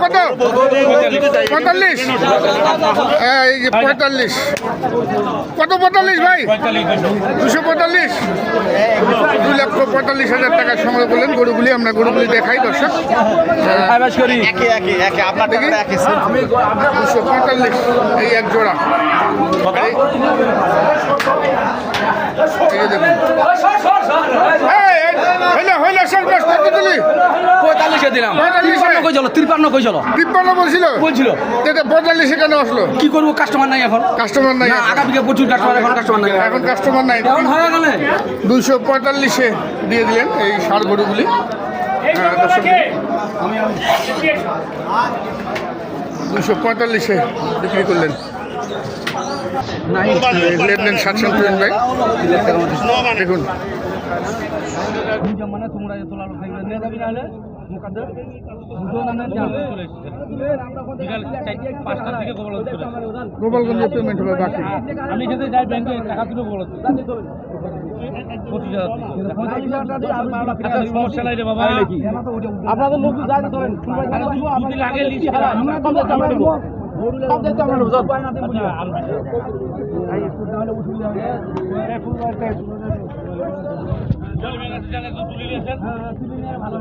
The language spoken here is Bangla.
কত 45? এই যে 45। কত 45 ভাই? 245। 2,45,000 টাকা সংগ্রহ করলেন গরুগুলি। আমরা গরুগুলি দেখাই দর্শক। 245 এই এক জোড়া। দেখুন দিলাম 53 কইছিল 53 বলছিল 45 কেন আসলো? কি করবো, কাস্টমার নাই এখন। কাস্টমার নাই, আগামীকে প্রচুর কাস্টমার, এখন কাস্টমার নাই। এখন কাস্টমার নাই। 245 দিয়ে দিলেন এই ষাঁড় গরুগুলি। 245 বিক্রি করলেন। লেনদেন 60 ভাই দেখুন। গোপালগঞ্জে পেমেন্ট হবে বাকি। আমি যেতে যাই ব্যাংকে টাকা তুলে বলো 25,000 সমস্যা নাই রে বাবা। আপনাদের লোক যায় না, ধরেন দুদিন আগে লিস্ট ভালো